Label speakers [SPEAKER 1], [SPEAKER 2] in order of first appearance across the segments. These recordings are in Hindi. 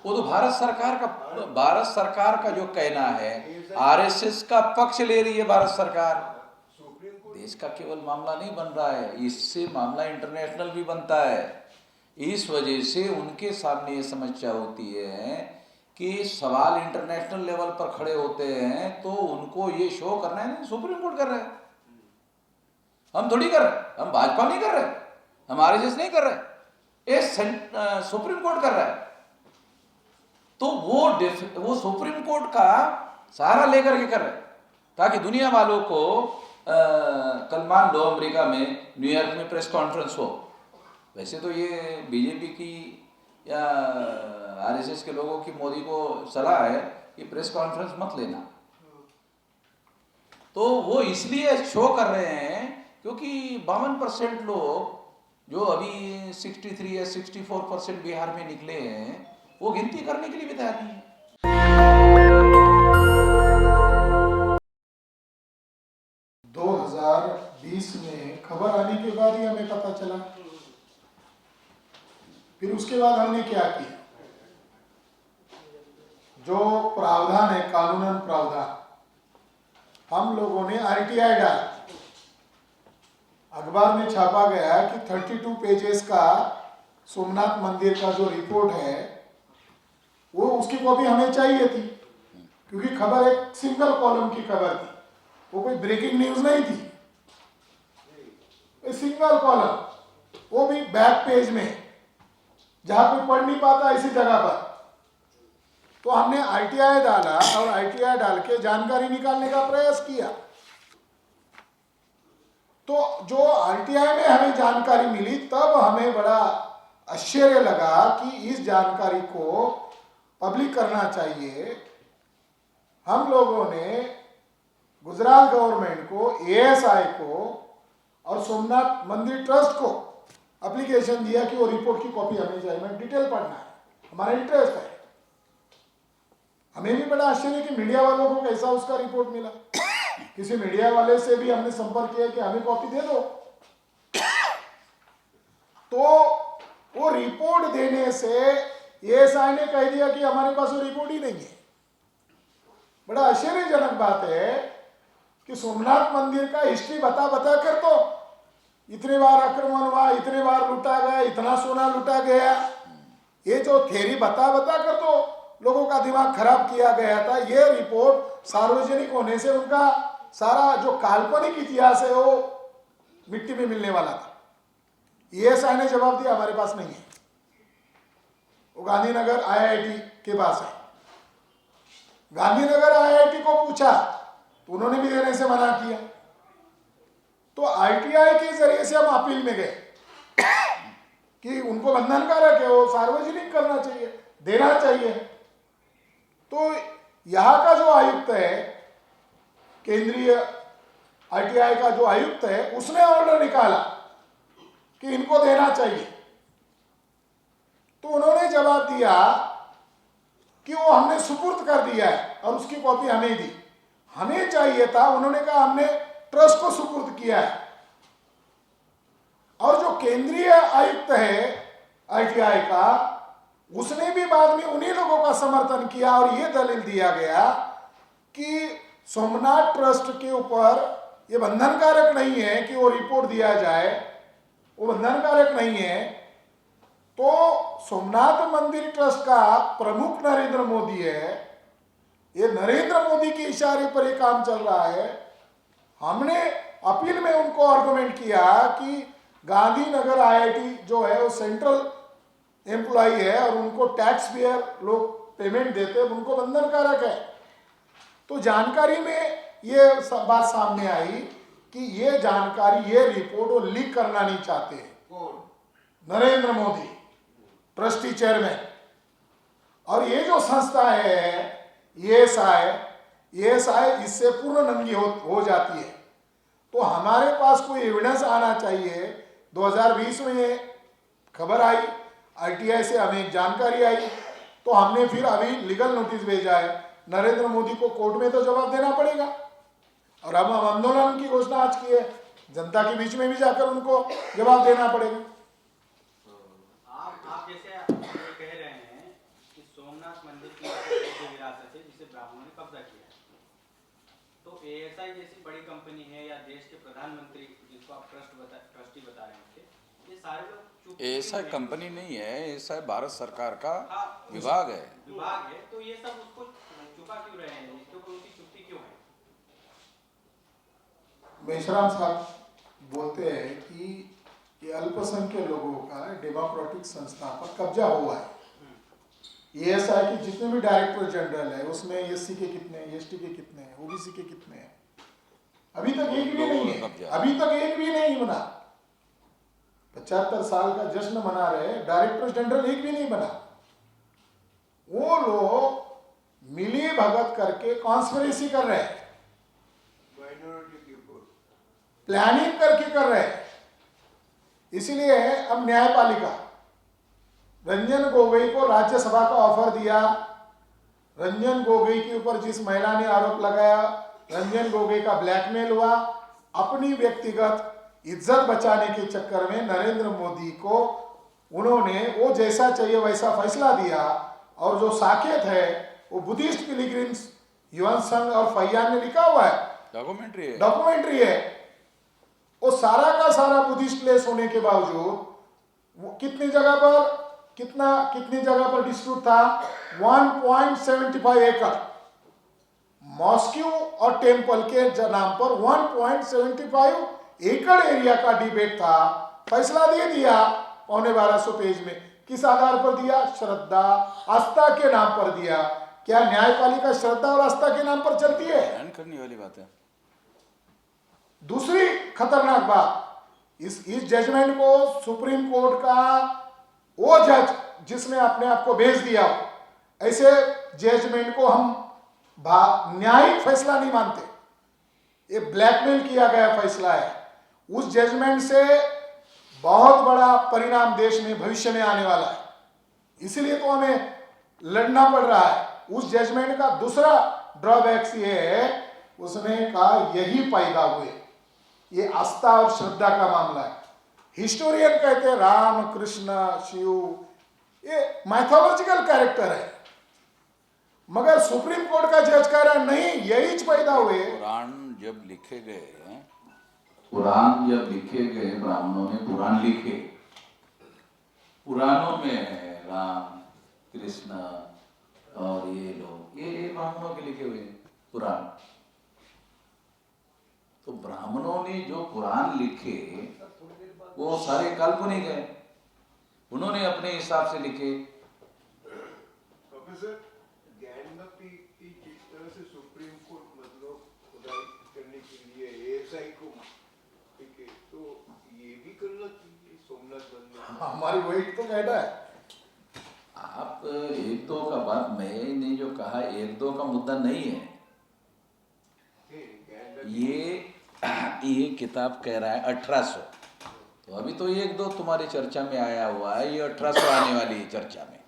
[SPEAKER 1] वो तो भारत सरकार का जो कहना है, आरएसएस का पक्ष ले रही है भारत सरकार। देश का केवल मामला नहीं बन रहा है, इससे मामला इंटरनेशनल भी बनता है। इस वजह से उनके सामने ये समस्या होती है कि सवाल इंटरनेशनल लेवल पर खड़े होते हैं, तो उनको ये शो करना है, सुप्रीम कोर्ट कर रहा है, हम थोड़ी कर रहे, हम भाजपा नहीं कर रहे, हम आरएसएस नहीं कर रहे, ये सुप्रीम कोर्ट कर रहा है। तो वो सुप्रीम कोर्ट का सहारा लेकर के कर रहे हैं, ताकि दुनिया वालों को कल मान लो अमेरिका में न्यूयॉर्क में प्रेस कॉन्फ्रेंस हो। वैसे तो ये बीजेपी की या आरएसएस के लोगों की मोदी को सलाह है कि प्रेस कॉन्फ्रेंस मत लेना। तो वो इसलिए शो कर रहे हैं क्योंकि 52% लोग जो अभी 63 या 64% बिहार में निकले हैं, वो गिनती करने के लिए भी तैयार नहीं है।
[SPEAKER 2] 2020 में खबर आने के बाद ही हमें पता चला। फिर उसके बाद हमने क्या किया, जो प्रावधान है, कानूनन प्रावधान, हम लोगों ने आरटीआई डाला। अखबार में छापा गया कि 32 पेजेस का सोमनाथ मंदिर का जो रिपोर्ट है, वो उसकी कॉपी हमें चाहिए थी, क्योंकि खबर एक सिंगल कॉलम की खबर थी, वो कोई ब्रेकिंग न्यूज नहीं थी। सिंगल कॉलम, वो भी बैक पेज में, जहां कोई पढ़ नहीं पाता ऐसी जगह पर। तो हमने आरटीआई डाला और आरटीआई डाल के जानकारी निकालने का प्रयास किया। तो जो आरटीआई में हमें जानकारी मिली, तब हमें बड़ा आश्चर्य लगा कि इस जानकारी को पब्लिक करना चाहिए। हम लोगों ने गुजरात गवर्नमेंट को, एएसआई को और सोमनाथ मंदिर ट्रस्ट को एप्लीकेशन दिया कि वो रिपोर्ट की कॉपी हमें चाहिए, हमें डिटेल पढ़ना है, हमारा इंटरेस्ट है। हमें भी बड़ा आश्चर्य कि मीडिया वालों को कैसा उसका रिपोर्ट मिला। किसी मीडिया वाले से भी हमने संपर्क किया कि हमें कॉपी दे दो। तो वो रिपोर्ट देने से एएसआई ने कह दिया कि हमारे पास वो रिपोर्ट ही नहीं है। बड़ा आश्चर्यजनक बात है कि सोमनाथ मंदिर का हिस्ट्री बता कर तो इतने बार आक्रमण हुआ, इतने बार लूटा गया, इतना सोना लूटा गया, ये जो थ्योरी बता कर तो लोगों का दिमाग खराब किया गया था। ये रिपोर्ट सार्वजनिक होने से उनका सारा जो काल्पनिक इतिहास है वो मिट्टी में मिलने वाला था। एएसआई ने जवाब दिया हमारे पास नहीं है, वो गांधीनगर आईआईटी के पास है। गांधीनगर आईआईटी को पूछा तो उन्होंने भी देने से मना किया। तो आरटीआई के जरिए से हम अपील में गए कि उनको बंधनकारक है, वो सार्वजनिक करना चाहिए, देना चाहिए। तो यहाँ का जो आयुक्त है, केंद्रीय आरटीआई का जो आयुक्त है, उसने ऑर्डर निकाला कि इनको देना चाहिए। तो उन्होंने जवाब दिया कि वो हमने सुपुर्द कर दिया है और उसकी कॉपी हमें दी। हमें चाहिए था, उन्होंने कहा हमने ट्रस्ट को सुपुर्द किया है। और जो केंद्रीय आयुक्त है आरटीआई का, उसने भी बाद में उन्हीं लोगों का समर्थन किया और यह दलील दिया गया कि सोमनाथ ट्रस्ट के ऊपर ये बंधनकारक नहीं है कि वो रिपोर्ट दिया जाए, वो बंधनकारक नहीं है। तो सोमनाथ मंदिर ट्रस्ट का प्रमुख नरेंद्र मोदी है, ये नरेंद्र मोदी के इशारे पर ये काम चल रहा है। हमने अपील में उनको आर्गुमेंट किया कि गांधीनगर आईआईटी जो है वो सेंट्रल एम्प्लॉय है और उनको टैक्स पेयर लोग पेमेंट देते हैं, उनको बंधनकारक है। तो जानकारी में ये बात सामने आई कि ये जानकारी, ये रिपोर्ट वो लीक करना नहीं चाहते नरेंद्र मोदी, ट्रस्टी चेयरमैन। और ये जो संस्था है एएसआई इससे पूर्ण नंगी हो जाती है। तो हमारे पास कोई एविडेंस आना चाहिए। 2020 में खबर आई, आरटीआई से हमें जानकारी आई, तो हमने फिर अभी लीगल नोटिस भेजा है। नरेंद्र मोदी को कोर्ट में तो जवाब देना पड़ेगा। और अब हम आंदोलन की घोषणा आज की है, जनता के बीच में भी जाकर उनको जवाब देना पड़ेगा।
[SPEAKER 3] आप जैसे कह रहे हैं कि सोमनाथ मंदिर की बौद्ध विरासत है जिसे ब्राह्मणों ने कब्जा किया है। तो एएसआई जैसी बड़ी कंपनी है या देश के प्रधानमंत्री जिसको आप ट्रस्टी बता रहे थे, ये सारे लोग चुप
[SPEAKER 1] ऐसा
[SPEAKER 3] क्यों हैं?
[SPEAKER 1] कंपनी नहीं है, ऐसा भारत सरकार का
[SPEAKER 3] हाँ,
[SPEAKER 1] विभाग है।
[SPEAKER 3] विभाग है, तो ये सब उसको चुका क्यों रहे हैं, इसके ऊपर उनकी चुप्पी क्यों है?
[SPEAKER 2] मेश्राम साहब बोलते हैं कि ये अल्पसंख्यक लोगों का डेमोक्रेटिक संस्था पर कब्जा हुआ है। एएसआई के जितने भी डायरेक्टर जनरल है उसमें एससी के कितने हैं, एसटी के कितने हैं, ओबीसी के कितने हैं, अभी तक एक भी नहीं है, अभी तक एक भी नहीं बना। 75 साल का जश्न मना रहे, डायरेक्टर जनरल एक भी नहीं बना। वो लोग मिली भगत करके कॉन्स्पिरेसी कर रहे हैं, प्लानिंग करके कर रहे हैं। इसीलिए अब न्यायपालिका रंजन गोगोई को राज्यसभा का ऑफर दिया। रंजन गोगोई के ऊपर जिस महिला ने आरोप लगाया, रंजन गोगोई का ब्लैकमेल हुआ। अपनी व्यक्तिगत इज्जत बचाने के चक्कर में नरेंद्र मोदी को उन्होंने वो जैसा चाहिए वैसा फैसला दिया। और जो साकेत है वो बुद्धिस्ट पिलग्रिम्स युवन संघ और फैयान ने लिखा हुआ है, डॉक्यूमेंट्री है। वो सारा का सारा बुद्धिस्ट प्लेस होने के बावजूद वो कितनी जगह पर डिस्प्यूट था, 1.75 एकड़ मॉस्क्यू और टेम्पल के नाम पर 1.75 एकड़ एरिया का डिबेट था। फैसला दे दिया 1250 पेज में। किस आधार पर दिया? श्रद्धा आस्था के नाम पर दिया। क्या न्यायपालिका श्रद्धा और आस्था के नाम पर चलती है?
[SPEAKER 1] करने वाली बात है।
[SPEAKER 2] दूसरी खतरनाक बात, इस जजमेंट को सुप्रीम कोर्ट का वो जज जिसने अपने आप को भेज दिया, ऐसे जजमेंट को हम न्यायिक फैसला नहीं मानते। ये ब्लैकमेल किया गया फैसला है। उस जजमेंट से बहुत बड़ा परिणाम देश में भविष्य में आने वाला है, इसलिए तो हमें लड़ना पड़ रहा है। उस जजमेंट का दूसरा ड्रॉबैक्स ये है, उसने कहा यही पैदा हुए, ये आस्था और श्रद्धा का मामला है। हिस्टोरियन कहते हैं राम कृष्ण शिव ये माइथोलॉजिकल कैरेक्टर है, मगर सुप्रीम कोर्ट का जज कह रहा है नहीं, यही पैदा हुए।
[SPEAKER 1] पुराण जब लिखे गए, ब्राह्मणों ने पुराण लिखे, पुराणों में राम कृष्ण और ये लोग ये ब्राह्मणों के लिखे हुए पुराण। तो ब्राह्मणों ने जो पुराण लिखे वो सारे काल्पनिक है, उन्होंने अपने हिसाब से लिखे।
[SPEAKER 4] प्रोफेसर, ज्ञानमती की जिस तरह से सुप्रीम कोर्ट मतलब खुदाई करने के लिए एएसआई को, ठीक है, तो ये भी करना चाहिए सोमनाथ मंदिर।
[SPEAKER 2] हमारी वही तो कहना है।
[SPEAKER 1] आप एक दो का बात, मैंने जो कहा एक दो का मुद्दा नहीं है। ये किताब कह रहा है 1800, तो अभी तो एक दो तुम्हारी चर्चा में आया हुआ है, ये 1800 आने वाली है चर्चा में।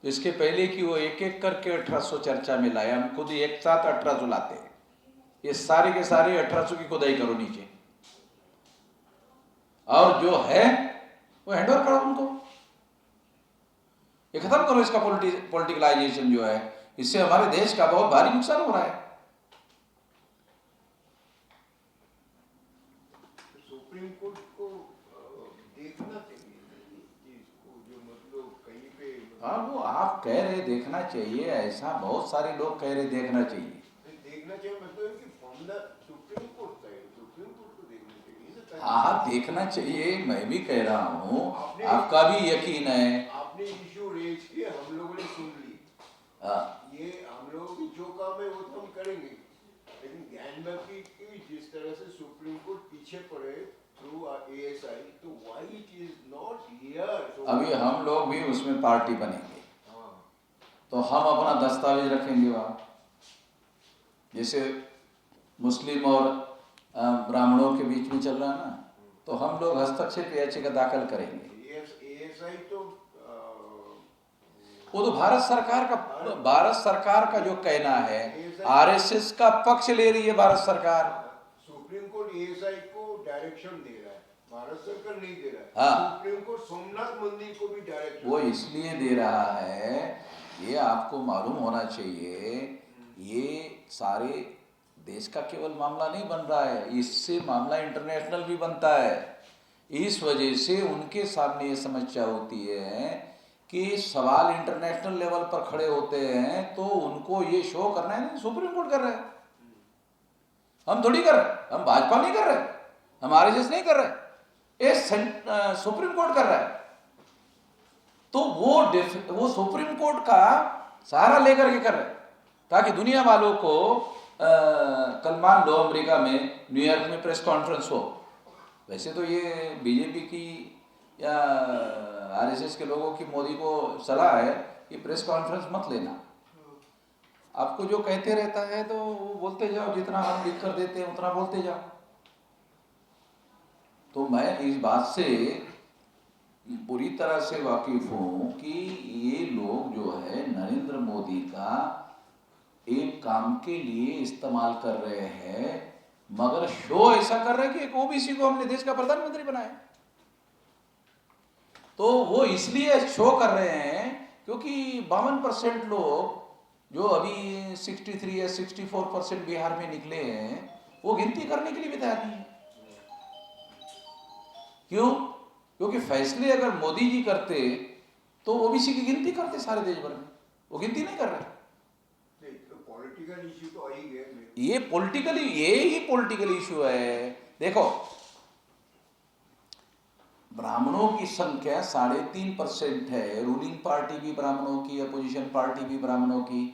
[SPEAKER 1] तो इसके पहले कि वो एक एक करके 1800 चर्चा में लाए, हम खुद एक साथ 1800 लाते हैं। ये सारे के सारे 1800 की खुदाई करो नीचे, और जो है वो हैंडओवर करो उनको। ये खत्म करो इसका पॉलिटिकलाइजेशन जो है, इससे हमारे देश का बहुत भारी नुकसान हो रहा है।
[SPEAKER 4] सुप्रीम कोर्ट को देखना चाहिए इसको, जो मतलब कहीं पे।
[SPEAKER 1] हाँ, वो आप कह रहे देखना चाहिए, ऐसा बहुत सारे लोग कह रहे देखना चाहिए।
[SPEAKER 4] देखना चाहिए मतलब कि फॉर्मूला सुप्रीम कोर्ट का है, सुप्रीम कोर्ट को देखना चाहिए।
[SPEAKER 1] हाँ, देखना चाहिए, मैं भी कह रहा हूँ, आपका भी यकीन है।
[SPEAKER 4] आपने इशू रेज किए, हम लोगों ने सुन ली। ये हम लोगों की जो काम है वो तो हम करेंगे, लेकिन ज्ञानमती की जिस तरह से सुप्रीम कोर्ट पीछे पड़े थ्रू एएसआई, तो why it is not here.
[SPEAKER 1] अभी हम लोग भी उसमें पार्टी बनेंगे, तो हम अपना दस्तावेज रखेंगे वहाँ। जैसे मुस्लिम और ब्राह्मणों के बीच में चल रहा है ना, तो हम लोग हस्तक्षेप याचिका दाखिल करेंगे।
[SPEAKER 4] एएसआई तो
[SPEAKER 1] वो तो भारत सरकार का जो कहना है, आरएसएस का पक्ष ले रही है भारत सरकार।
[SPEAKER 4] सुप्रीम कोर्ट एएसआई को डायरेक्शन दे रहा है, भारत सरकार नहीं दे रहा है।
[SPEAKER 1] हाँ,
[SPEAKER 4] सुप्रीम कोर्ट सोमनाथ मंदिर को भी डायरेक्शन
[SPEAKER 1] वो इसलिए दे रहा है ये आपको मालूम होना चाहिए, ये सारे देश का केवल मामला नहीं बन रहा है, इससे मामला इंटरनेशनल भी बनता है। इस वजह से उनके सामने ये समस्या होती है कि सवाल इंटरनेशनल लेवल पर खड़े होते हैं तो उनको ये शो करना है, नहीं सुप्रीम कोर्ट कर रहा है, हम थोड़ी कर रहे, हम भाजपा नहीं कर रहे, हम आरएसएस नहीं कर रहे, ये सुप्रीम कोर्ट कर रहा है। तो वो सुप्रीम कोर्ट का सहारा लेकर के कर रहे ताकि दुनिया वालों को कल मान लो अमेरिका में न्यूयॉर्क में प्रेस कॉन्फ्रेंस हो। वैसे तो ये बीजेपी की या आरएसएस के लोगों की मोदी को सलाह है कि प्रेस कॉन्फ्रेंस मत लेना, आपको जो कहते रहता है तो वो बोलते जाओ, जितना हम लिख कर देते हैं उतना बोलते जाओ। तो मैं इस बात से पूरी तरह से वाकिफ हूँ कि ये लोग जो है नरेंद्र मोदी का एक काम के लिए इस्तेमाल कर रहे हैं, मगर शो ऐसा कर रहे हैं कि एक ओबीसी को हमने देश का प्रधानमंत्री बनाया। तो वो इसलिए शो कर रहे हैं क्योंकि 52% लोग जो अभी 63 या 64% बिहार में निकले हैं वो गिनती करने के लिए भी तैयार नहीं है। क्यों? क्योंकि फैसले अगर मोदी जी करते तो ओबीसी की गिनती करते सारे देश भर में, वो गिनती नहीं कर रहे।
[SPEAKER 4] पॉलिटिकल इश्यू तो आई है,
[SPEAKER 1] ये पॉलिटिकल इशू है। देखो, ब्राह्मणों की संख्या 3.5% है, रूलिंग पार्टी भी ब्राह्मणों की, अपोजिशन पार्टी भी ब्राह्मणों की,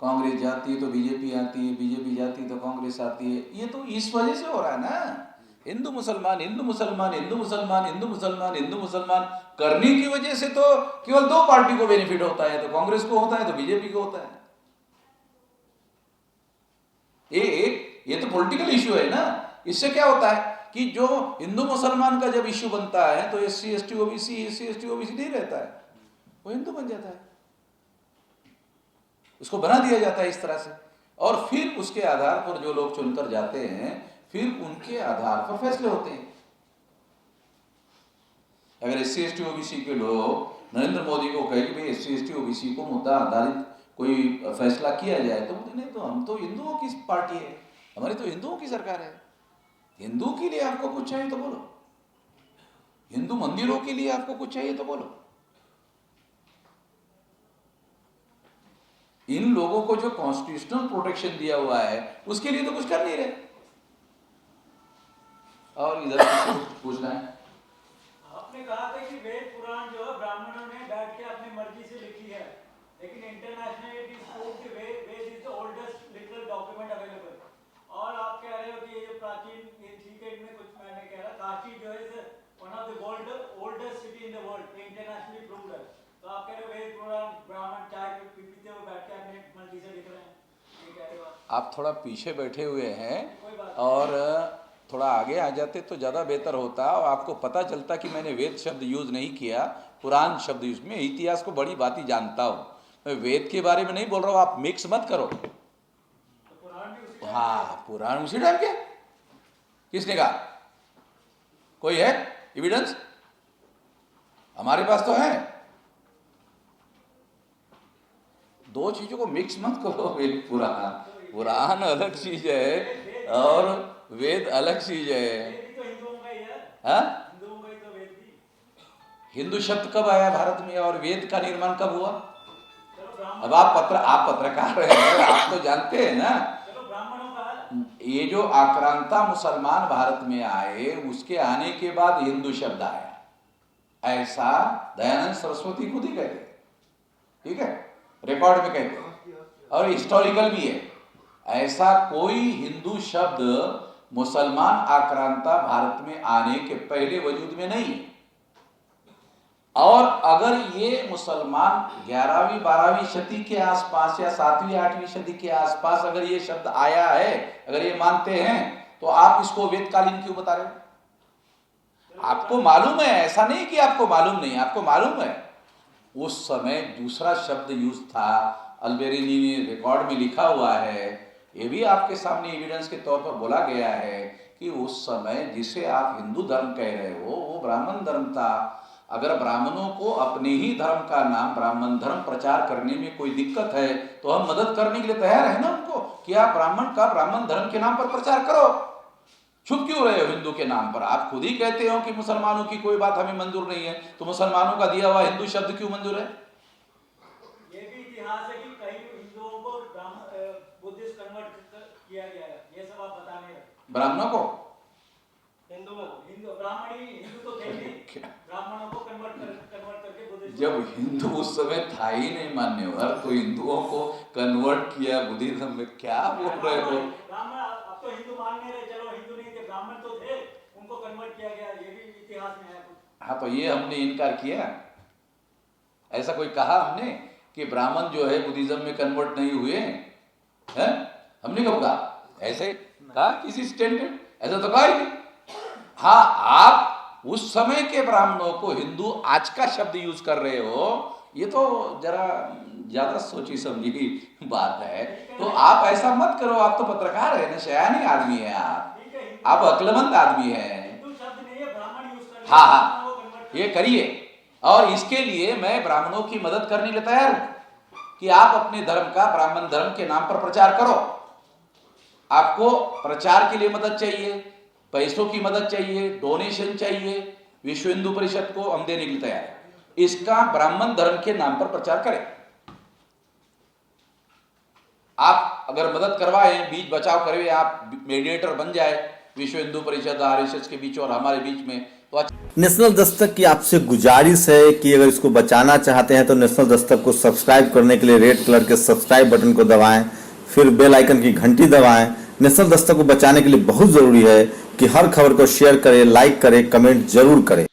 [SPEAKER 1] कांग्रेस जाती है तो बीजेपी आती है, बीजेपी जाती है तो कांग्रेस आती है। ये तो इस वजह से हो रहा है ना, हिंदू मुसलमान हिंदू मुसलमान हिंदू मुसलमान हिंदू मुसलमान हिंदू मुसलमान करने की वजह से तो केवल 2 पार्टी को बेनिफिट होता है, तो कांग्रेस को होता है तो बीजेपी को होता है। ये तो पॉलिटिकल इशू है ना। इससे क्या होता है कि जो हिंदू मुसलमान का जब इश्यू बनता है तो SC ST OBC नहीं रहता है, वो हिंदू बन जाता है, उसको बना दिया जाता है इस तरह से। और फिर उसके आधार पर जो लोग चुनकर जाते हैं फिर उनके आधार पर फैसले होते हैं। अगर SC ST OBC के लोग नरेंद्र मोदी को कहे कि भाई SC ST OBC को मुद्दा आधारित कोई फैसला किया जाए तो नहीं, तो हम तो हिंदुओं की पार्टी है, हमारी तो हिंदुओं की सरकार है, हिंदू के लिए आपको कुछ चाहिए तो बोलो, हिंदू मंदिरों के लिए आपको कुछ चाहिए तो बोलो। इन लोगों को जो कॉन्स्टिट्यूशनल प्रोटेक्शन दिया हुआ है उसके लिए तो कुछ कर नहीं रहे। और इधर पूछना है,
[SPEAKER 5] आपने कहा था कि वेद पुराण जो है ब्राह्मणों ने बैठ के अपनी मर्जी से लिखी है, लेकिन इंटरनेशनल इट इज प्रूव्ड कि Veda is the oldest literal document available. और आप कह रहे हो कि ये जो प्राचीन, ये ठीक है, इनमें कुछ मैंने कह रहा काशी जो है one of the oldest city in the world, internationally proved है। तो आप कह रहे हो वेद पुराण ब्राह्मण चाय पीते हुए बैठ के अपनी मर्जी से लिख रहे हैं, ये कह रहे हो
[SPEAKER 1] आप थोड़ा पीछे बैठे हुए हैं और थोड़ा आगे आ जाते तो ज़्यादा बेहतर होता और आपको पता चलता कि मैंने वेद शब्द यूज़ नहीं किया, पुराण शब्द यूज में। इतिहास को बड़ी बात ही जानता हूँ मैं, वेद के बारे में नहीं बोल रहा हूँ, आप मिक्स मत करो। हाँ, पुराण उसी टाइम के, किसने कहा? कोई है एविडेंस? हमारे पास तो है। 2 चीजों को मिक्स मत करो। वेद पुराण अलग चीज है और वेद अलग चीज है। हाँ, हिंदू शब्द कब आया भारत में और वेद का निर्माण कब हुआ? अब आप पत्रकार हैं, आप तो जानते हैं ना। ये जो आक्रांता मुसलमान भारत में आए उसके आने के बाद हिंदू शब्द आया, ऐसा दयानंद सरस्वती खुद ही कहते, ठीक है, रिकॉर्ड में कहते हैं और हिस्टोरिकल भी है। ऐसा कोई हिंदू शब्द मुसलमान आक्रांता भारत में आने के पहले वजूद में नहीं है। और अगर ये मुसलमान 11वीं 12वीं सदी के आसपास या 7वीं 8वीं सदी के आसपास अगर ये शब्द आया है, अगर ये मानते हैं, तो आप इसको वेदकालीन क्यों बता रहे हो? आपको मालूम है, ऐसा नहीं कि आपको मालूम नहीं, आपको मालूम है उस समय दूसरा शब्द यूज था। अल्बेरिनी ने रिकॉर्ड में लिखा हुआ है, ये भी आपके सामने एविडेंस के तौर पर बोला गया है कि उस समय जिसे आप हिंदू धर्म कह रहे हो वो ब्राह्मण धर्म था। अगर ब्राह्मणों को अपने ही धर्म का नाम ब्राह्मण धर्म प्रचार करने में कोई दिक्कत है तो हम मदद करने के लिए तैयार है ना उनको, कि आप ब्राह्मण धर्म के नाम पर प्रचार करो। चुप क्यों रहे हो हिंदू के नाम पर? आप खुद ही कहते हो कि मुसलमानों की कोई बात हमें मंजूर नहीं है, तो मुसलमानों का दिया हुआ हिंदू शब्द क्यों मंजूर है?
[SPEAKER 5] ये भी इतिहास है कि कई हिंदुओं को बुद्धिस्ट कन्वर्ट किया गया है, ये सब आप बता नहीं रहे।
[SPEAKER 1] ब्राह्मणों को
[SPEAKER 5] हिंदू ब्राह्मण ही हिंदू तो थे नहीं, ब्राह्मणों को कन्वर्ट करके बुद्धिस्ट।
[SPEAKER 1] जब हिंदू उस समय था ही नहीं मान्यवर, तो हिंदुओं को कन्वर्ट किया बुद्धिज्म में, क्या बोल रहे हो?
[SPEAKER 5] ब्राह्मण अब तो हिंदू मान नहीं रहे, चलो हिंदू नहीं थे ब्राह्मण तो थे, उनको कन्वर्ट किया गया, ये भी इतिहास में है।
[SPEAKER 1] हाँ, तो ये हमने इनकार किया? ऐसा कोई कहा हमने कि ब्राह्मण जो है बुद्धिज्म में कन्वर्ट नहीं हुए हैं? हमने कब कहा? ऐसे कहा किसी स्टैंडर्ड? ऐसा तो कहा ही नहीं। हाँ, आप उस समय के ब्राह्मणों को हिंदू आज का शब्द यूज कर रहे हो, ये तो जरा ज्यादा सोची समझी बात है। तो आप ऐसा मत करो, आप तो पत्रकार है ना, शयानी आदमी है आप अक्लमंद आदमी है। हाँ हाँ, ये करिए, और इसके लिए मैं ब्राह्मणों की मदद करने के लिए तैयार हूं कि आप अपने धर्म का ब्राह्मण धर्म के नाम पर प्रचार करो। आपको प्रचार के लिए मदद चाहिए, पैसों की मदद चाहिए, डोनेशन चाहिए, विश्व हिंदू परिषद को हम देने के लिए तैयार है। इसका ब्राह्मण धर्म के नाम पर प्रचार करें। आप अगर मदद करवाए, बीच बचाव करें, आप मीडिएटर बन जाए विश्व हिंदू परिषद आरएसएस के बीच और हमारे बीच में, तो
[SPEAKER 6] नेशनल दस्तक की आपसे गुजारिश है कि अगर इसको बचाना चाहते हैं तो नेशनल दस्तक को सब्सक्राइब करने के लिए रेड कलर के सब्सक्राइब बटन को दबाएं, फिर बेल आइकन की घंटी दबाएं। नेशनल दस्तक को बचाने के लिए बहुत जरूरी है कि हर खबर को शेयर करें, लाइक करें, कमेंट जरूर करें।